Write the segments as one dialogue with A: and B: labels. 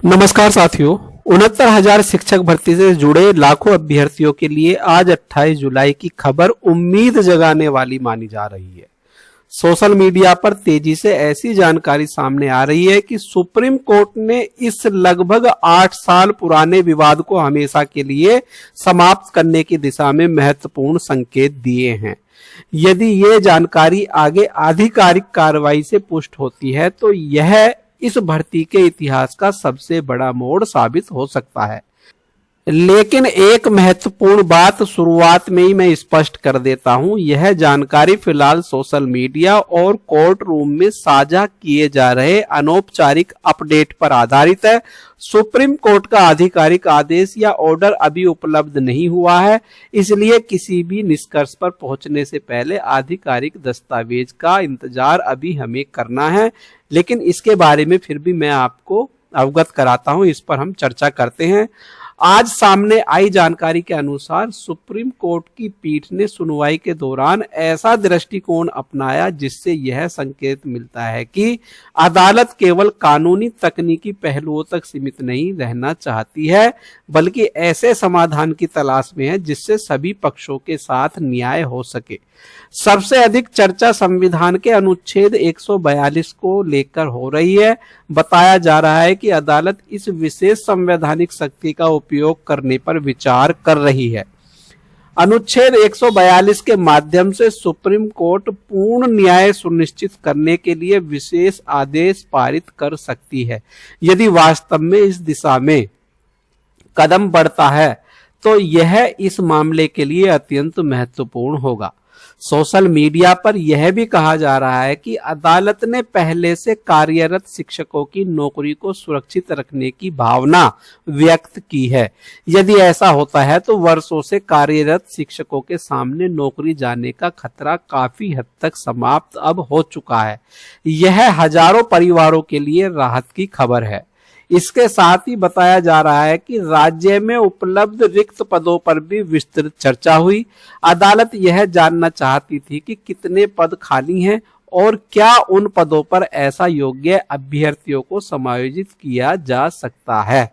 A: नमस्कार साथियों। 69,000 शिक्षक भर्ती से जुड़े लाखों अभ्यर्थियों के लिए आज 28 जुलाई की खबर उम्मीद जगाने वाली मानी जा रही है। सोशल मीडिया पर तेजी से ऐसी जानकारी सामने आ रही है कि सुप्रीम कोर्ट ने इस लगभग 8 साल पुराने विवाद को हमेशा के लिए समाप्त करने की दिशा में महत्वपूर्ण संकेत दिए हैं। यदि ये जानकारी आगे आधिकारिक कार्रवाई से पुष्ट होती है तो यह इस भर्ती के इतिहास का सबसे बड़ा मोड़ साबित हो सकता है। लेकिन एक महत्वपूर्ण बात शुरुआत में ही मैं स्पष्ट कर देता हूं, यह जानकारी फिलहाल सोशल मीडिया और कोर्ट रूम में साझा किए जा रहे अनौपचारिक अपडेट पर आधारित है। सुप्रीम कोर्ट का आधिकारिक आदेश या ऑर्डर अभी उपलब्ध नहीं हुआ है, इसलिए किसी भी निष्कर्ष पर पहुंचने से पहले आधिकारिक दस्तावेज का इंतजार अभी हमें करना है। लेकिन इसके बारे में फिर भी मैं आपको अवगत कराता हूं, इस पर हम चर्चा करते हैं। आज सामने आई जानकारी के अनुसार सुप्रीम कोर्ट की पीठ ने सुनवाई के दौरान ऐसा दृष्टिकोण अपनाया जिससे यह संकेत मिलता है कि अदालत केवल कानूनी तकनीकी पहलुओं तक सीमित नहीं रहना चाहती है, बल्कि ऐसे समाधान की तलाश में है जिससे सभी पक्षों के साथ न्याय हो सके। सबसे अधिक चर्चा संविधान के अनुच्छेद 142 को लेकर हो रही है। बताया जा रहा है कि अदालत इस विशेष संवैधानिक शक्ति का उपयोग करने पर विचार कर रही है। अनुच्छेद 142 के माध्यम से सुप्रीम कोर्ट पूर्ण न्याय सुनिश्चित करने के लिए विशेष आदेश पारित कर सकती है। यदि वास्तव में इस दिशा में कदम बढ़ता है तो यह इस मामले के लिए अत्यंत महत्वपूर्ण होगा। सोशल मीडिया पर यह भी कहा जा रहा है कि अदालत ने पहले से कार्यरत शिक्षकों की नौकरी को सुरक्षित रखने की भावना व्यक्त की है। यदि ऐसा होता है तो वर्षों से कार्यरत शिक्षकों के सामने नौकरी जाने का खतरा काफी हद तक समाप्त अब हो चुका है। यह हजारों परिवारों के लिए राहत की खबर है। इसके साथ ही बताया जा रहा है कि राज्य में उपलब्ध रिक्त पदों पर भी विस्तृत चर्चा हुई। अदालत यह जानना चाहती थी कि कितने पद खाली हैं और क्या उन पदों पर ऐसा योग्य अभ्यर्थियों को समायोजित किया जा सकता है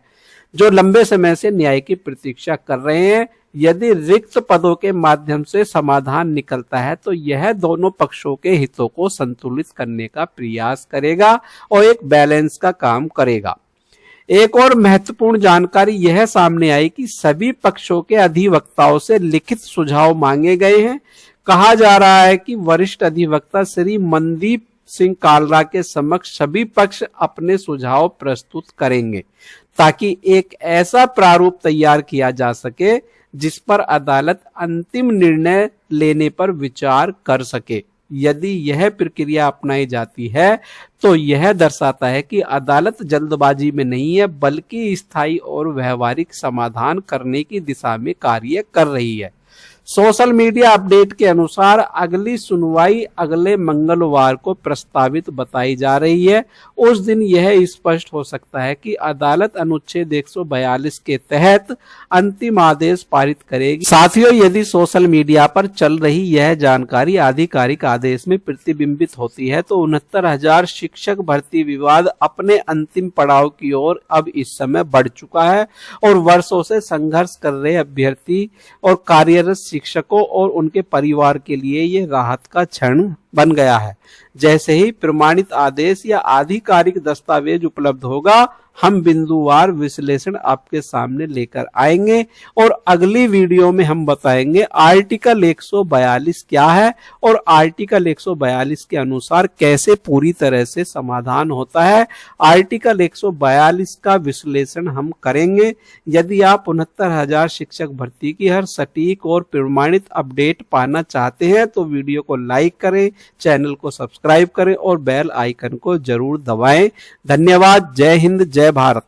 A: जो लंबे समय से न्याय की प्रतीक्षा कर रहे हैं। यदि रिक्त पदों के माध्यम से समाधान निकलता है तो यह दोनों पक्षों के हितों को संतुलित करने का प्रयास करेगा और एक बैलेंस का काम करेगा। एक और महत्वपूर्ण जानकारी यह सामने आई कि सभी पक्षों के अधिवक्ताओं से लिखित सुझाव मांगे गए हैं। कहा जा रहा है कि वरिष्ठ अधिवक्ता श्री मनदीप सिंह कालरा के समक्ष सभी पक्ष अपने सुझाव प्रस्तुत करेंगे ताकि एक ऐसा प्रारूप तैयार किया जा सके जिस पर अदालत अंतिम निर्णय लेने पर विचार कर सके। यदि यह प्रक्रिया अपनाई जाती है तो यह दर्शाता है कि अदालत जल्दबाजी में नहीं है, बल्कि स्थायी और व्यवहारिक समाधान करने की दिशा में कार्य कर रही है। सोशल मीडिया अपडेट के अनुसार अगली सुनवाई अगले मंगलवार को प्रस्तावित बताई जा रही है। उस दिन यह स्पष्ट हो सकता है कि अदालत अनुच्छेद 142 के तहत अंतिम आदेश पारित करेगी। साथियों, यदि सोशल मीडिया पर चल रही यह जानकारी आधिकारिक आदेश में प्रतिबिंबित होती है तो 69,000 शिक्षक भर्ती विवाद अपने अंतिम पड़ाव की ओर अब इस समय बढ़ चुका है और वर्षों से संघर्ष कर रहे अभ्यर्थी और कार्यरत शिक्षकों और उनके परिवार के लिए ये राहत का क्षण बन गया है। जैसे ही प्रमाणित आदेश या आधिकारिक दस्तावेज उपलब्ध होगा, हम बिंदुवार विश्लेषण आपके सामने लेकर आएंगे और अगली वीडियो में हम बताएंगे आर्टिकल 142 क्या है और आर्टिकल 142 के अनुसार कैसे पूरी तरह से समाधान होता है। आर्टिकल 142 का विश्लेषण हम करेंगे। यदि आप 69,000 शिक्षक भर्ती की हर सटीक और प्रमाणित अपडेट पाना चाहते हैं तो वीडियो को लाइक करें, चैनल को सब्सक्राइब करें और बेल आइकन को जरूर दबाएं। धन्यवाद। जय हिंद, जय भारत।